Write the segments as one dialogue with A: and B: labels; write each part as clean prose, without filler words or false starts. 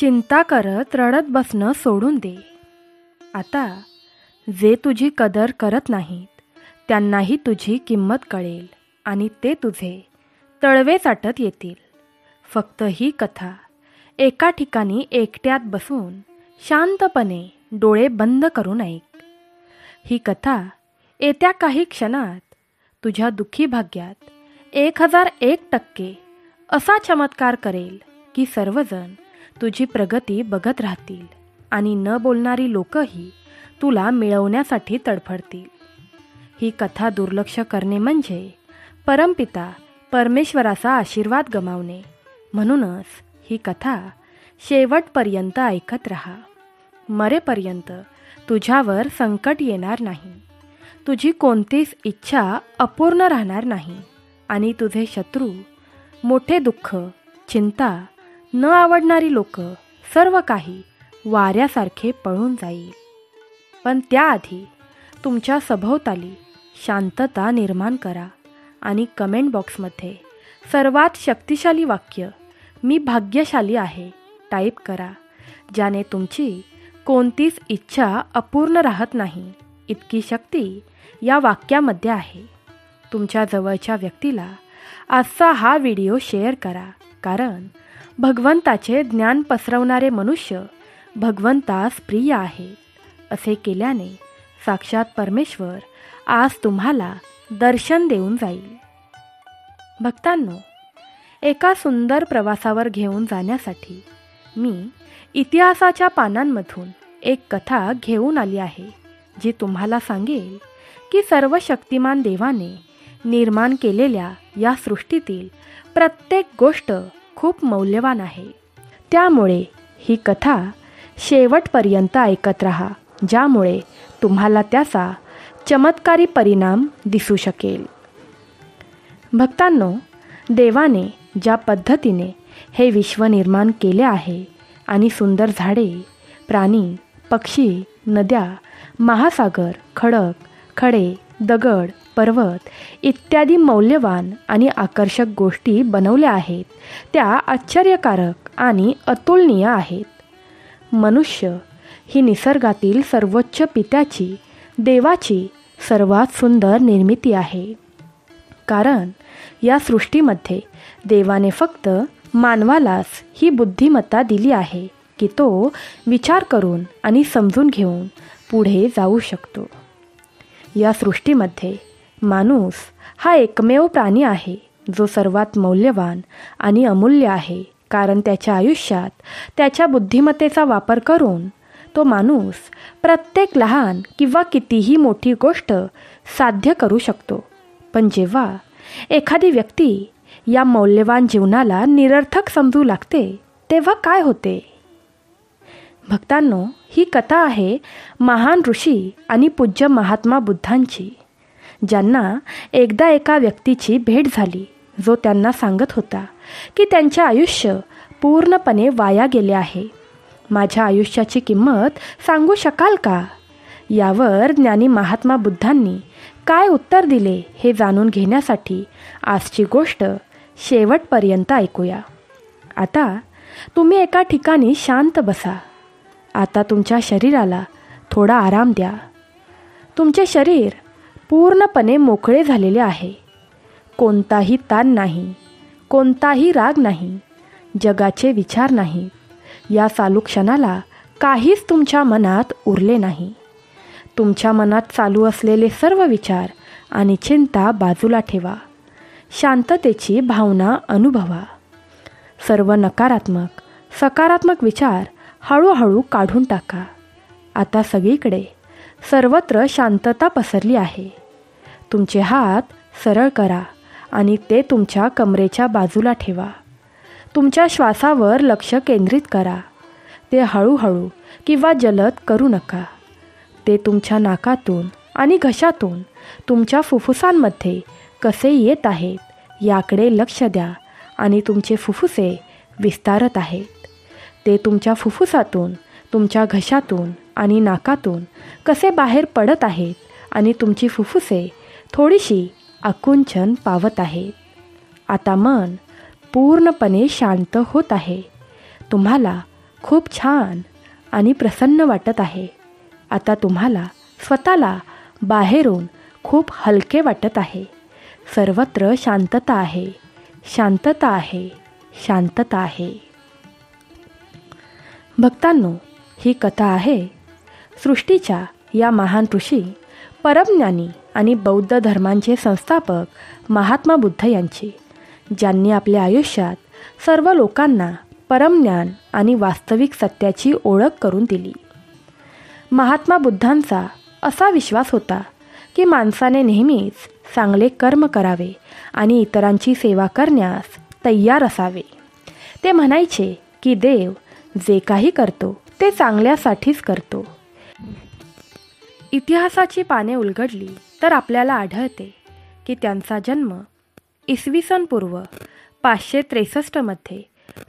A: चिंता करत रडत बसणं सोडून दे. आता जे तुझी कदर करत नाहीत त्यांनाही तुझी किंमत कळेल आणि ते तुझे तळवे चाटत येतील. फक्त ही कथा एका ठिकाणी एकट्यात बसून शांतपणे डोळे बंद करून ऐक. ही कथा येत्या काही क्षणात तुझ्या दुःखी भाग्यात 1001% असा चमत्कार करेल की सर्वजण तुझी प्रगती बघत राहतील आणि न बोलणारी लोकही तुला मिळवण्यासाठी तडफडतील. ही कथा दुर्लक्ष करणे म्हणजे परमपिता परमेश्वराचा आशीर्वाद गमावणे. म्हणूनच ही कथा शेवटपर्यंत ऐकत राहा. मरेपर्यंत तुझ्यावर संकट येणार नाही, तुझी कोणतीच इच्छा अपूर्ण राहणार नाही आणि तुझे शत्रू, मोठे दुःख, चिंता, न आवडणारी लोक, सर्व काही वाऱ्यासारखे पळून जाईल. पण त्याआधी तुमच्या सभोवताली शांतता निर्माण करा आणि कमेंट बॉक्समध्ये सर्वात शक्तिशाली वाक्य "मी भाग्यशाली आहे" टाईप करा, ज्याने तुमची कोणतीच इच्छा अपूर्ण राहत नाही इतकी शक्ती या वाक्यामध्ये आहे. तुमच्या जवळच्या व्यक्तीला आजचा हा व्हिडिओ शेअर करा, कारण भगवंताचे ज्ञान पसरवणारे मनुष्य भगवंतास प्रिय आहे. असे केल्याने साक्षात परमेश्वर आज तुम्हाला दर्शन देऊन जाईल. भक्तांनो, एका सुंदर प्रवासावर घेऊन जाण्यासाठी मी इतिहासाच्या पानांमधून एक कथा घेऊन आली आहे, जी तुम्हाला सांगेल की सर्व शक्तिमान देवाने निर्माण केलेल्या या सृष्टीतील प्रत्येक गोष्ट खूप मौल्यवान आहे. त्यामुळे ही कथा शेवटपर्यंत ऐकत राहा, ज्यामुळे तुम्हाला त्याचा चमत्कारी परिणाम दिसू शकेल. भक्तांनो, देवाने ज्या पद्धतीने हे विश्व निर्माण केले आहे आणि सुंदर झाडे, प्राणी, पक्षी, नद्या, महासागर, खडक, खडे, दगड, पर्वत इत्यादी मौल्यवान आणि आकर्षक गोष्टी बनवल्या आहेत, त्या आश्चर्यकारक आणि अतुलनीय आहेत. मनुष्य ही निसर्गातील सर्वोच्च पित्याची, देवाची सर्वात सुंदर निर्मिती आहे. कारण या सृष्टीमध्ये देवाने फक्त मानवालाच ही बुद्धिमत्ता दिली आहे की तो विचार करून आणि समजून घेऊन पुढे जाऊ शकतो. या सृष्टीमध्ये माणूस हा एकमेव प्राणी आहे जो सर्वात मौल्यवान आणि अमूल्य आहे, कारण त्याच्या आयुष्यात त्याच्या बुद्धिमत्तेचा वापर करून तो माणूस प्रत्येक लहान किंवा कितीही मोठी गोष्ट साध्य करू शकतो. पण जेव्हा एखादी व्यक्ती या मौल्यवान जीवनाला निरर्थक समजू लागते, तेव्हा काय होते? भक्तांनो, ही कथा आहे महान ऋषी आणि पूज्य महात्मा बुद्धांची, ज्यांना एकदा एका व्यक्तीची भेट झाली, जो त्यांना सांगत होता की त्यांचे आयुष्य पूर्णपणे वाया गेले आहे. माझ्या आयुष्याची किंमत सांगू शकाल का? यावर ज्ञानी महात्मा बुद्धांनी काय उत्तर दिले हे जाणून घेण्यासाठी आजची गोष्ट शेवटपर्यंत ऐकूया. आता तुम्ही एका ठिकाणी शांत बसा. आता तुमच्या शरीराला थोडा आराम द्या. तुमचे शरीर पूर्णपणे मोकळे झालेले आहे. कोणताही ताण नाही, कोणताही राग नाही, जगाचे विचार नाहीत. या चालू क्षणाला काहीच तुमच्या मनात उरले नाही. तुमच्या मनात चालू असलेले सर्व विचार आणि चिंता बाजूला ठेवा. शांततेची भावना अनुभवा. सर्व नकारात्मक, सकारात्मक विचार हळूहळू काढून टाका. आता सगळीकडे सर्वत्र शांतता पसरली आहे. तुमचे हात सरळ करा आणि ते तुमच्या कमरेच्या बाजूला ठेवा. तुमच्या श्वासावर लक्ष केंद्रित करा. ते हळूहळू किंवा जलद करू नका. ते तुमच्या नाकातून आणि घशातून तुमच्या फुफ्फुसांमध्ये कसे येत आहेत याकडे लक्ष द्या आणि तुमचे फुफ्फुसे विस्तारत आहेत. ते तुमच्या फुफ्फुसातून, तुमच्या घशातून आणि नाकातून कसे बाहेर पडत आहेत आणि तुमची फुफ्फुसे थोडीशी आकुंचन पावत आहेत. आता मन पूर्णपणे शांत होत आहे. तुम्हाला खूप छान आणि प्रसन्न वाटत आहे. आता तुम्हाला स्वतःला बाहेरून खूप हलके वाटत आहे. सर्वत्र शांतता आहे, शांतता आहे, शांतता आहे. भक्तांनो, ही कथा आहे सृष्टीच्या या महान ऋषी, परमज्ञानी आणि बौद्ध धर्मांचे संस्थापक महात्मा बुद्ध यांची, ज्यांनी आपल्या आयुष्यात सर्व लोकांना परमज्ञान आणि वास्तविक सत्याची ओळख करून दिली. महात्मा बुद्धांचा असा विश्वास होता की माणसाने नेहमीच चांगले कर्म करावे आणि इतरांची सेवा करण्यास तयार असावे. ते म्हणायचे की देव जे काही करतो ते चांगल्यासाठीच करतो. इतिहासाची पाने उलगडली तर आपल्याला आढळते की त्यांचा जन्म इसवी सन पूर्व 563 मध्ये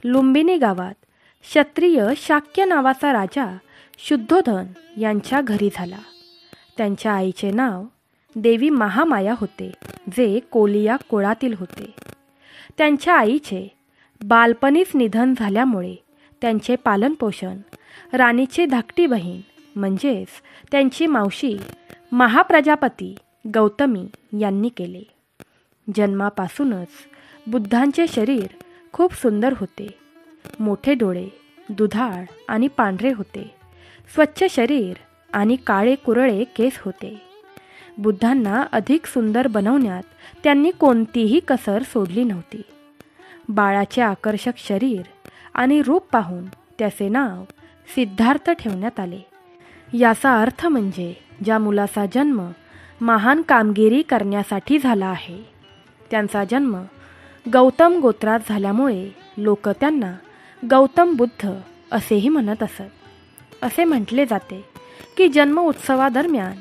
A: लुंबिनी गावात क्षत्रिय शाक्य नावाचा राजा शुद्धोधन यांच्या घरी झाला. त्यांच्या आईचे नाव देवी महामाया होते, जे कोलिया कुळातील होते. त्यांच्या आईचे बालपणीच निधन झाल्यामुळे त्यांचे पालनपोषण राणीची धाकटी बहीण म्हणजेच त्यांची मावशी महाप्रजापती गौतमी यांनी केले. जन्मापासूनच बुद्धांचे शरीर खूप सुंदर होते. मोठे डोळे, दुधाळ आणि पांढरे होते. स्वच्छ शरीर आणि काळे कुरळे केस होते. बुद्धांना अधिक सुंदर बनवण्यात त्यांनी कोणतीही कसर सोडली नव्हती. बाळाचे आकर्षक शरीर आणि रूप पाहून त्याचे नाव सिद्धार्थ ठेवण्यात आले. याचा अर्थ म्हणजे ज्या मुलाचा जन्म महान कामगिरी करण्यासाठी झाला आहे. त्यांचा जन्म गौतम गोत्रात झाल्यामुळे लोक त्यांना गौतम बुद्ध असेही म्हणत असत. असे म्हटले जाते की जन्म उत्सवादरम्यान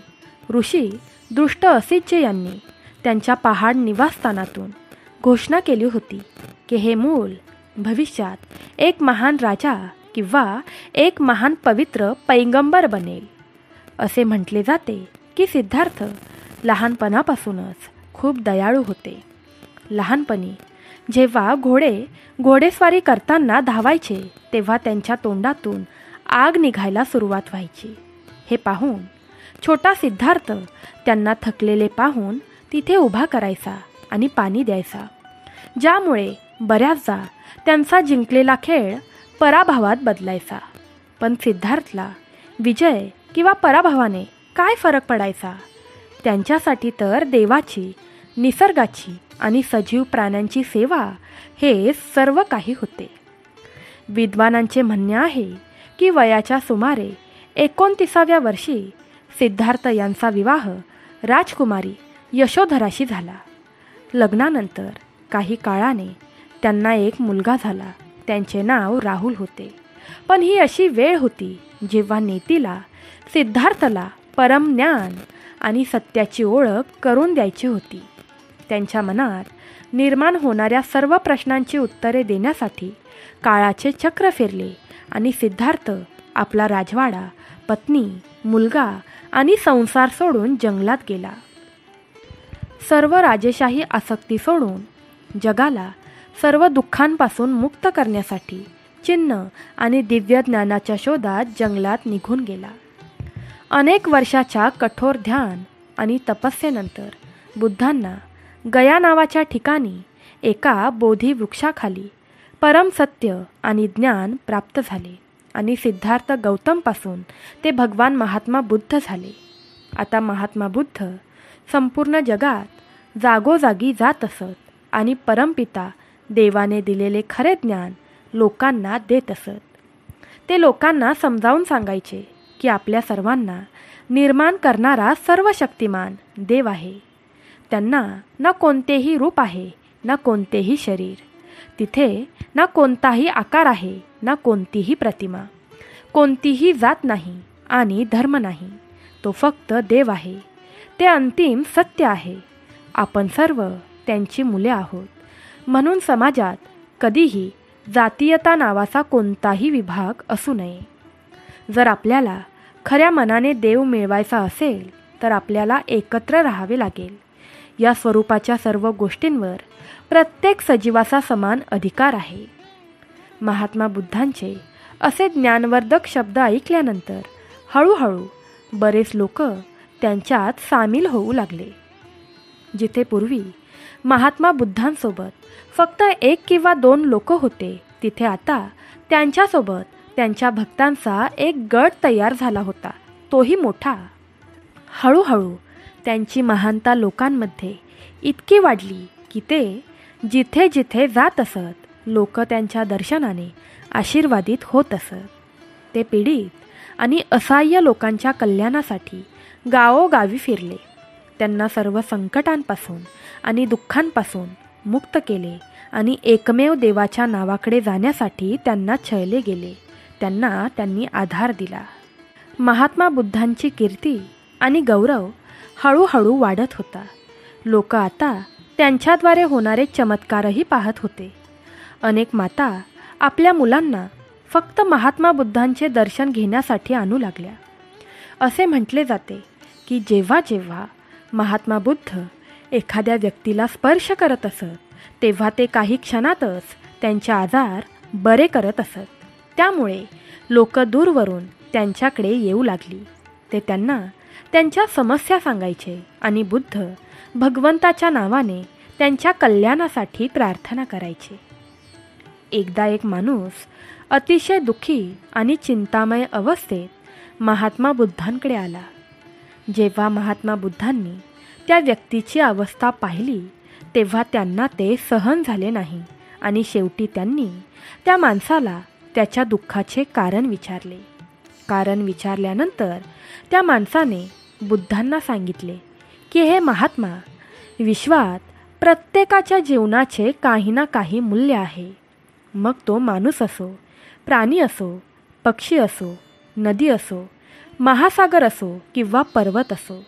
A: ऋषी दृष्ट असिज्य यांनी त्यांच्या पहाड निवासस्थानातून घोषणा केली होती की हे मूल भविष्यात एक महान राजा किंवा एक महान पवित्र पैगंबर बनेल. असे म्हटले जाते की सिद्धार्थ लहानपणापासूनच खूप दयाळू होते. लहानपणी जेव्हा घोडेस्वारी करताना धावायचे तेव्हा त्यांच्या तोंडातून आग निघायला सुरुवात व्हायची. हे पाहून छोटा सिद्धार्थ त्यांना थकलेले पाहून तिथे उभा करायचा आणि पाणी द्यायचा, ज्यामुळे बऱ्याचदा त्यांचा जिंकलेला खेळ पराभवात बदलायचा. पण सिद्धार्थला विजय किंवा पराभवाने काय फरक पडायचा? त्यांच्यासाठी तर देवाची, निसर्गाची आणि सजीव प्राण्यांची सेवा हे सर्व काही होते. विद्वानांचे म्हणणे आहे की वयाच्या सुमारे 29व्या वर्षी सिद्धार्थ यांचा विवाह राजकुमारी यशोधराशी झाला. लग्नानंतर काही काळाने त्यांना एक मुलगा झाला. त्यांचे नाव राहुल होते. पण ही अशी वेळ होती जेव्हा नेतीला सिद्धार्थला परमज्ञान आणि सत्याची ओळख करून द्यायची होती. त्यांच्या मनात निर्माण होणाऱ्या सर्व प्रश्नांची उत्तरे देण्यासाठी काळाचे चक्र फिरले आणि सिद्धार्थ आपला राजवाडा, पत्नी, मुलगा आणि संसार सोडून जंगलात गेला. सर्व राजेशाही आसक्ती सोडून जगाला सर्व दुःखांपासून मुक्त करण्यासाठी चिन्ह आणि दिव्य ज्ञानाच्या शोधात जंगलात निघून गेला. अनेक वर्षाच्या कठोर ध्यान आणि तपस्येनंतर बुद्धांना गया नावाच्या ठिकाणी एका बोधी वृक्षाखाली परम सत्य आणि ज्ञान प्राप्त झाले आणि सिद्धार्थ गौतमपासून ते भगवान महात्मा बुद्ध झाले. आता महात्मा बुद्ध संपूर्ण जगात जागोजागी जात असत आणि परमपिता देवाने दिलेले खरे ज्ञान लोकांना देत असत. ते लोकांना समजावून सांगायचे की आपल्या सर्वांना निर्माण करणारा सर्वशक्तिमान देव आहे. त्यांना ना कोणतेही रूप आहे, ना कोणतेही शरीर. तिथे ना कोणताही आकार आहे, ना कोणतीही प्रतिमा. कोणतीही जात नाही आणि धर्म नाही. तो फक्त देव आहे. ते अंतिम सत्य आहे. आपण सर्व त्यांची मुले आहोत. म्हणून समाजात कधीही जातीयता नावाचा कोणताही विभाग असू नये. जर आपल्याला खऱ्या मनाने देव मिळवायचा असेल तर आपल्याला एकत्र राहावे लागेल. या स्वरूपाच्या सर्व गोष्टींवर प्रत्येक सजीवाचा समान अधिकार आहे. महात्मा बुद्धांचे असे ज्ञानवर्धक शब्द ऐकल्यानंतर हळूहळू बरेच लोक त्यांच्यात सामील होऊ लागले. जिथे पूर्वी महात्मा बुद्धांसोबत फक्त 1 किंवा 2 लोक होते, तिथे आता त्यांच्यासोबत त्यांच्या भक्तांचा एक गट तयार झाला होता, तोही मोठा. हळूहळू त्यांची महानता लोकांमध्ये इतकी वाढली की ते जिथे जिथे जात असत, लोक त्यांच्या दर्शनाने आशीर्वादित होत असत. ते पीडित आणि असहाय्य लोकांच्या कल्याणासाठी गावोगावी फिरले. त्यांना सर्व संकटांपासून आणि दुःखांपासून मुक्त केले आणि एकमेव देवाच्या नावाकडे जाण्यासाठी त्यांना छळले गेले. त्यांनी आधार दिला. महात्मा बुद्धांची कीर्ती आणि गौरव हळूहळू वाढत होता. लोक आता त्यांच्याद्वारे होणारे चमत्कारही पाहत होते. अनेक माता आपल्या मुलांना फक्त महात्मा बुद्धांचे दर्शन घेण्यासाठी आणू लागल्या. असे म्हटले जाते की जेव्हा जेव्हा महात्मा बुद्ध एखाद्या व्यक्तीला स्पर्श करत असत, तेव्हा ते काही क्षणातच त्यांचे आजार बरे करत असत. त्यामुळे लोक दूरवरून त्यांच्याकडे येऊ लागली. ते त्यांना त्यांच्या समस्या सांगायचे आणि बुद्ध भगवंताच्या नावाने त्यांच्या कल्याणासाठी प्रार्थना करायचे. एकदा एक माणूस अतिशय दुःखी आणि चिंतामय अवस्थेत महात्मा बुद्धांकडे आला. जेव्हा महात्मा बुद्धांनी त्या व्यक्तीची अवस्था पाहिली, तेव्हा त्यांना ते सहन झाले नाही आणि शेवटी त्यांनी त्या माणसाला त्याच्या दुःखाचे कारण विचारले. कारण विचारल्यानंतर त्या माणसाने बुद्धांना सांगितले की हे महात्मा, विश्वात प्रत्येकाच्या जीवनाचे काही ना काही मूल्य आहे. मग तो माणूस असो, प्राणी असो, पक्षी असो, नदी असो, महासागर असो किंवा पर्वत असो.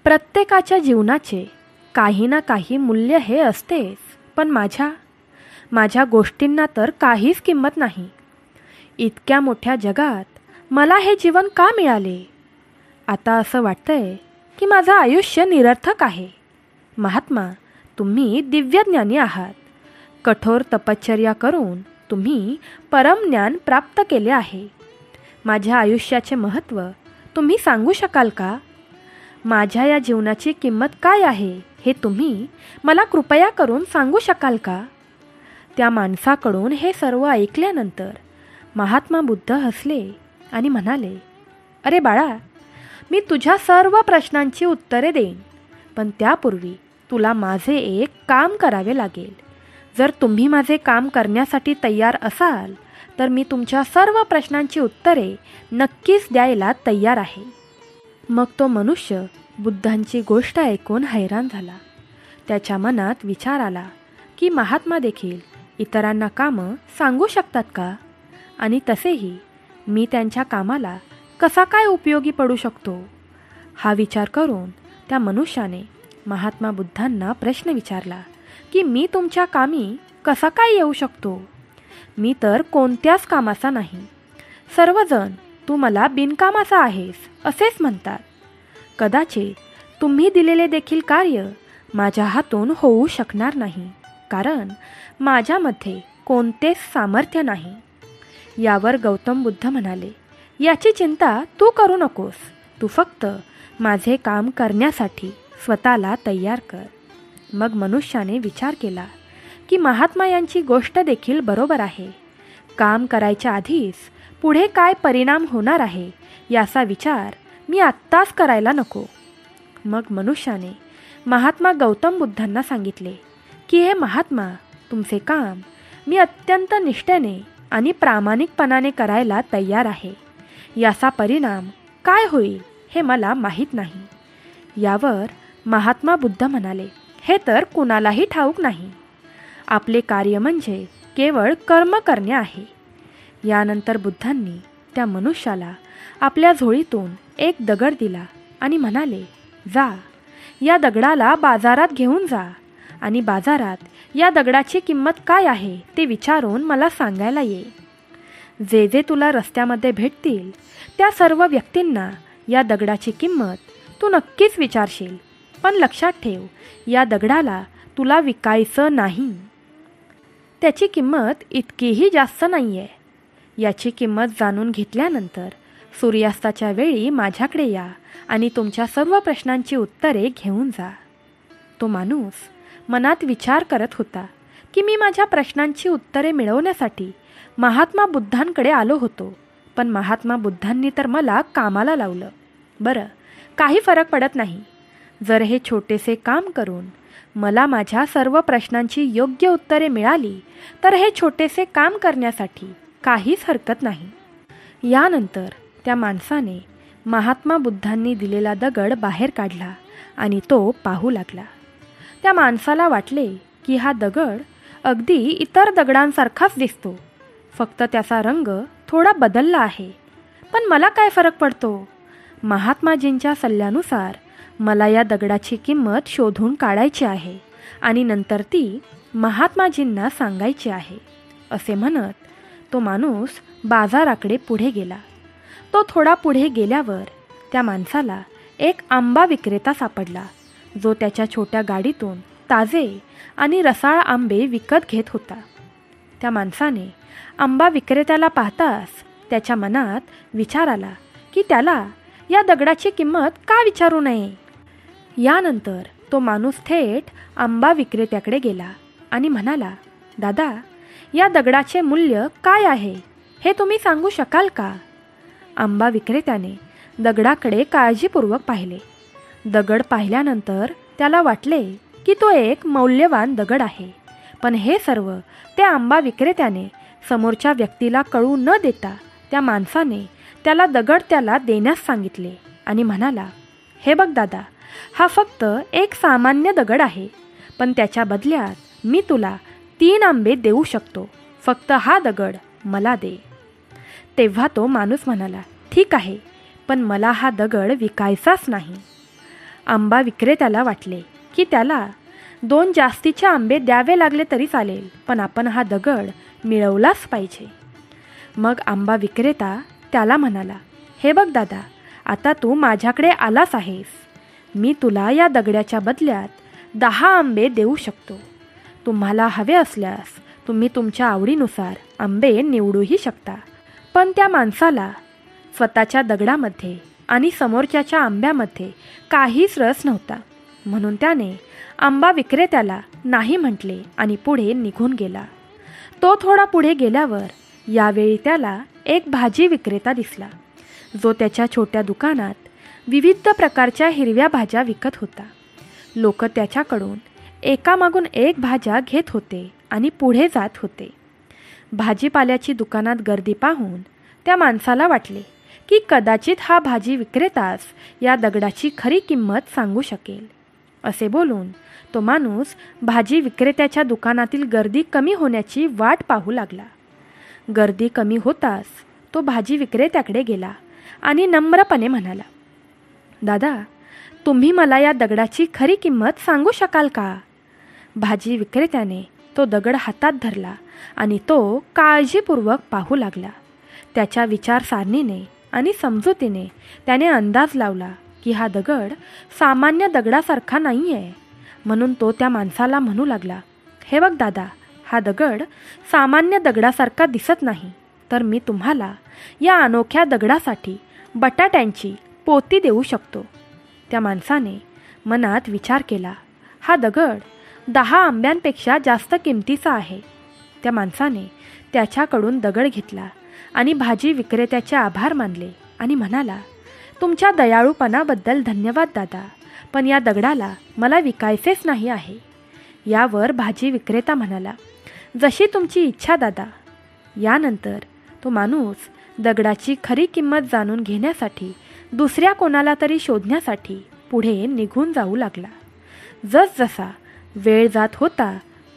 A: प्रत्येकाच्या जीवनाचे काही ना काही मूल्य हे असतेच. पण माझ्या गोष्टींना तर काहीच किंमत नाही. इतक्या मोठ्या जगात मला हे जीवन का मिळाले? आता असं वाटतंय की माझं आयुष्य निरर्थक आहे. महात्मा, तुम्ही दिव्यज्ञानी आहात. कठोर तपश्चर्या करून तुम्ही परमज्ञान प्राप्त केले आहे. माझ्या आयुष्याचे महत्त्व तुम्ही सांगू शकाल का? माझ्या या जीवनाची किंमत काय आहे हे तुम्ही मला कृपया करून सांगू शकाल का? त्या माणसाकडून हे सर्व ऐकल्यानंतर महात्मा बुद्ध हसले आणि म्हणाले, अरे बाळा, मी तुझ्या सर्व प्रश्नांची उत्तरे देईन, पण त्यापूर्वी तुला माझे एक काम करावे लागेल. जर तुम्ही माझे काम करण्यासाठी तयार असाल तर मी तुमच्या सर्व प्रश्नांची उत्तरे नक्कीच द्यायला तयार आहे. मग तो मनुष्य बुद्धांची गोष्ट ऐकून हैराण झाला. त्याच्या मनात विचार आला की महात्मा देखील इतरांना कामं सांगू शकतात का? आणि तसेही मी त्यांच्या कामाला कसा काय उपयोगी पडू शकतो? हा विचार करून त्या मनुष्याने महात्मा बुद्धांना प्रश्न विचारला की मी तुमच्या कामी कसा काय येऊ शकतो? मी तर कोणत्याच कामाचा नाही. सर्वजण तू मला बिनकामाचा आहेस असेच म्हणतात. कदाचित तुम्ही दिलेले देखील कार्य माझ्या हातून होऊ शकणार नाही, कारण माझ्यामध्ये कोणतेच सामर्थ्य नाही. यावर गौतम बुद्ध म्हणाले, याची चिंता तू करू नकोस. तू फक्त माझे काम करण्यासाठी स्वतःला तयार कर. मग मनुष्याने विचार केला की महात्मा यांची गोष्ट देखील बरोबर आहे. काम करायच्या आधीच पुढे काय परिणाम होणार आहे याचा विचार मी आत्ताच करायला नको. मग मनुष्याने महात्मा गौतम बुद्धांना सांगितले की हे महात्मा, तुमचे काम मी अत्यंत निष्ठेने आणि प्रामाणिकपणाने करायला तयार आहे. याचा परिणाम काय होईल हे मला माहीत नाही. यावर महात्मा बुद्ध म्हणाले, हे तर कुणालाही ठाऊक नाही. आपले कार्य म्हणजे केवळ कर्म करणे आहे. यानंतर बुद्धांनी त्या मनुष्याला आपल्या झोळीतून एक दगड दिला आणि म्हणाले, जा, या दगडाला बाजारात घेऊन जा आणि बाजारात या दगडाची किंमत काय आहे ते विचारून मला सांगायला ये. जे जे तुला रस्त्यामध्ये भेटतील त्या सर्व व्यक्तींना या दगडाची किंमत तू नक्कीच विचारशील. पण लक्षात ठेव, या दगडाला तुला विकायचं नाही. त्याची किंमत इतकीही जास्त नाही आहे. याची किंमत जाणून घेतल्यानंतर सूर्यास्ताच्या वेळी माझ्याकडे या आणि तुमच्या सर्व प्रश्नांची उत्तरे घेऊन जा. तो माणूस मनात विचार करत होता की मी माझ्या प्रश्नांची उत्तरे मिळवण्यासाठी महात्मा बुद्धांकडे आलो होतो, पण महात्मा बुद्धांनी तर मला कामाला लावलं. बरं, काही फरक पडत नाही. जर हे छोटेसे काम करून मला माझ्या सर्व प्रश्नांची योग्य उत्तरे मिळाली तर हे छोटेसे काम करण्यासाठी काहीच हरकत नाही. यानंतर त्या माणसाने महात्मा बुद्धांनी दिलेला दगड बाहेर काढला आणि तो पाहू लागला. त्या माणसाला वाटले की हा दगड अगदी इतर दगडांसारखाच दिसतो, फक्त त्याचा रंग थोडा बदलला आहे. पण मला काय फरक पडतो? महात्माजींच्या सल्ल्यानुसार मला या दगडाची किंमत शोधून काढायची आहे आणि नंतर ती महात्माजींना सांगायची आहे. असे म्हणत तो माणूस बाजाराकडे पुढे गेला. तो थोडा पुढे गेल्यावर त्या माणसाला एक आंबा विक्रेता सापडला, जो त्याच्या छोट्या गाडीतून ताजे आणि रसाळ आंबे विकत घेत होता. त्या माणसाने आंबा विक्रेत्याला पाहताच त्याच्या मनात विचार आला की त्याला या दगडाची किंमत का विचारू नये. यानंतर तो माणूस थेट आंबा विक्रेत्याकडे गेला आणि म्हणाला, दादा, या दगडाचे मूल्य काय आहे हे तुम्ही सांगू शकाल का? आंबा विक्रेत्याने दगडाकडे काळजीपूर्वक पाहिले. दगड पाहिल्यानंतर त्याला वाटले की तो एक मौल्यवान दगड आहे, पण हे सर्व त्या आंबा विक्रेत्याने समोरच्या व्यक्तीला कळू न देता त्या माणसाने त्याला दगड त्याला देण्यास सांगितले आणि म्हणाला, हे बघ दादा, हा फक्त एक सामान्य दगड आहे, पण त्याच्या बदल्यात मी तुला 3 आंबे देऊ शकतो. फक्त हा दगड मला दे. तेव्हा तो माणूस म्हणाला, ठीक आहे, पण मला हा दगड विकायचाच नाही. आंबा विक्रेत्याला वाटले की त्याला 2 जास्तीचे आंबे द्यावे लागले तरी चालेल, पण आपण हा दगड मिळवलाच पाहिजे. मग आंबा विक्रेता त्याला म्हणाला, हे बघ दादा, आता तू माझ्याकडे आलास आहेस. मी तुला या दगडाच्या बदल्यात 10 आंबे देऊ शकतो. तुम्हाला हवे असल्यास तुम्ही तुमच्या आवडीनुसार आंबे निवडूही शकता. पण त्या माणसाला स्वतःच्या दगडामध्ये आणि समोरच्याच्या आंब्यामध्ये काहीच रस नव्हता, म्हणून त्याने आंबा विक्रेत्याला नाही म्हटले आणि पुढे निघून गेला. तो थोडा पुढे गेल्यावर यावेळी त्याला एक भाजी विक्रेता दिसला, जो त्याच्या छोट्या दुकानात विविध प्रकारच्या हिरव्या भाज्या विकत होता. लोक त्याच्याकडून एकामागून एक भाज्या घेत होते आणि पुढे जात होते. भाजीपाल्याची दुकानात गर्दी पाहून त्या माणसाला वाटले की कदाचित हा भाजी विक्रेताच या दगडाची खरी किंमत सांगू शकेल. असे बोलून तो माणूस भाजी विक्रेत्याच्या दुकानातील गर्दी कमी होण्याची वाट पाहू लागला. गर्दी कमी होताच तो भाजी विक्रेत्याकडे गेला आणि नम्रपणे म्हणाला, दादा, तुम्ही मला या दगडाची खरी किंमत सांगू शकाल का? भाजी विक्रेत्याने तो दगड हातात धरला आणि तो काळजीपूर्वक पाहू लागला. त्याच्या विचारसारणीने आणि समजुतीने त्याने अंदाज लावला की हा दगड सामान्य दगडासारखा नाही आहे. म्हणून तो त्या माणसाला म्हणू लागला, हे बघ दादा, हा दगड सामान्य दगडासारखा दिसत नाही, तर मी तुम्हाला या अनोख्या दगडासाठी बटाट्यांची पोती देऊ शकतो. त्या माणसाने मनात विचार केला, हा दगड 10 आंब्यांपेक्षा जास्त किमतीचा आहे. त्या माणसाने त्याच्याकडून दगड घेतला आणि भाजी विक्रेत्याचे आभार मानले आणि म्हणाला, तुमच्या दयाळूपणाबद्दल धन्यवाद दादा, पण या दगडाला मला विकायचेच नाही आहे. यावर भाजी विक्रेता म्हणाला, जशी तुमची इच्छा दादा. यानंतर तो माणूस दगडाची खरी किंमत जाणून घेण्यासाठी दुसऱ्या कोणाला तरी शोधण्यासाठी पुढे निघून जाऊ लागला. जसजसा वेळ जात होता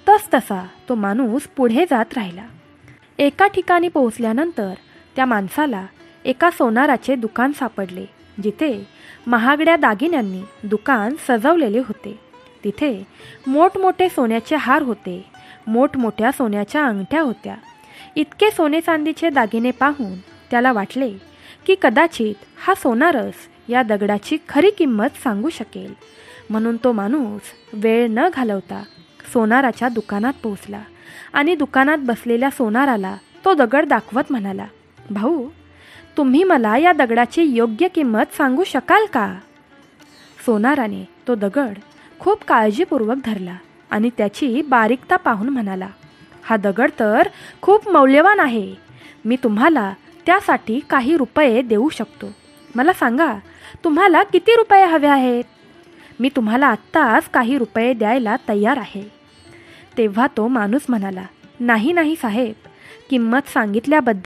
A: तसतसा तो माणूस पुढे जात राहिला. एका ठिकाणी पोहोचल्यानंतर त्या माणसाला एका सोनाराचे दुकान सापडले, जिथे महागड्या दागिन्यांनी दुकान सजवलेले होते. तिथे मोठमोठे सोन्याचे हार होते, मोठमोठ्या सोन्याच्या अंगठ्या होत्या. इतके सोने चांदीचे दागिने पाहून त्याला वाटले की कदाचित हा सोनारच या दगडाची खरी किंमत सांगू शकेल. म्हणून तो माणूस वेळ न घालवता सोनाराच्या दुकानात पोहोचला आणि दुकानात बसलेल्या सोनाराला तो दगड दाखवत म्हणाला, भाऊ, तुम्ही मला या दगडाची योग्य किंमत सांगू शकाल का? सोनाराने तो दगड खूप काळजीपूर्वक धरला आणि त्याची बारीकता पाहून म्हणाला, हा दगड तर खूप मौल्यवान आहे. मी तुम्हाला त्यासाठी काही रुपये देऊ शकतो. मला सांगा, तुम्हाला किती रुपये हवे आहेत? मी तुम्हाला आत्ताच काही रुपये द्यायला तयार आहे. तेव्हा तो माणूस म्हणाला, नाही नाही साहेब, किंमत सांगितल्याबद्दल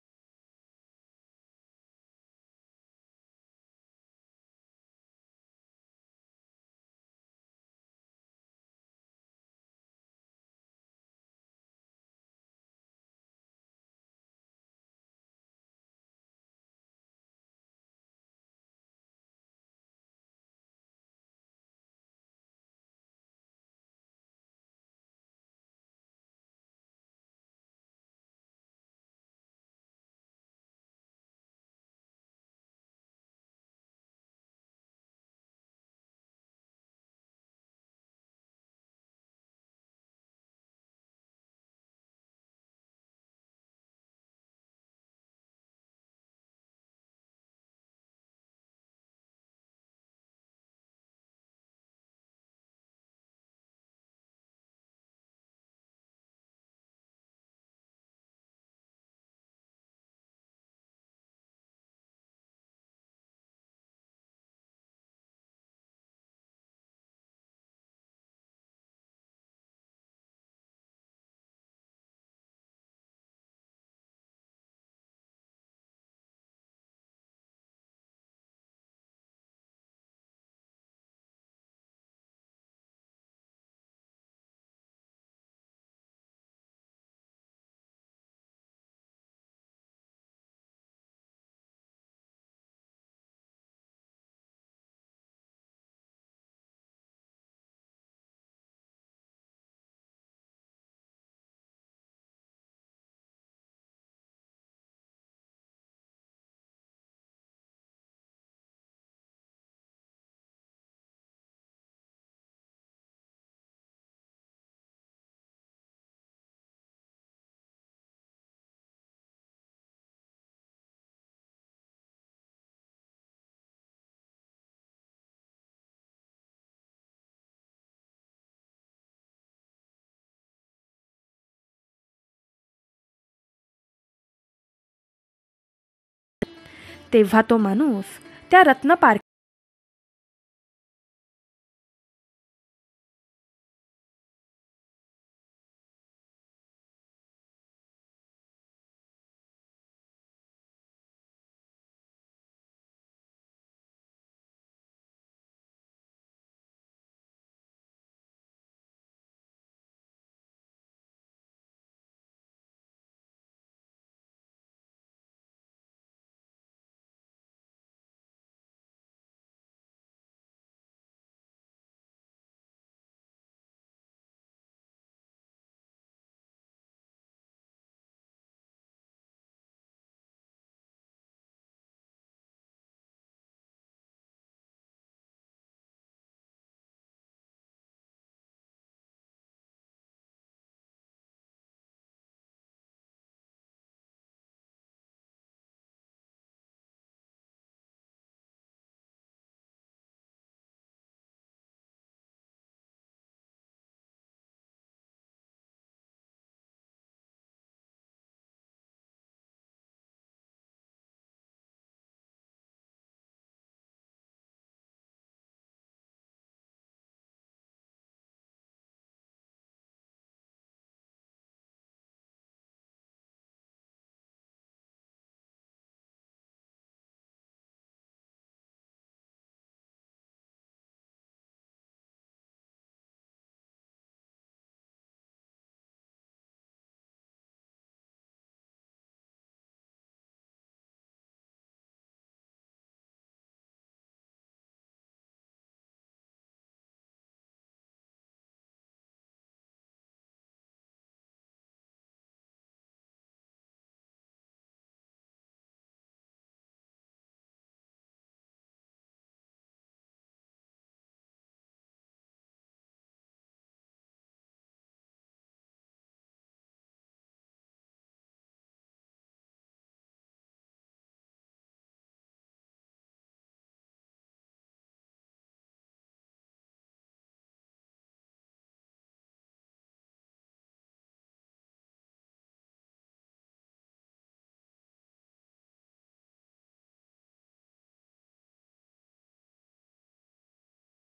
A: तेव्हा तो माणूस त्या रत्न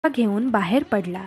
A: घेऊन बाहेर पडला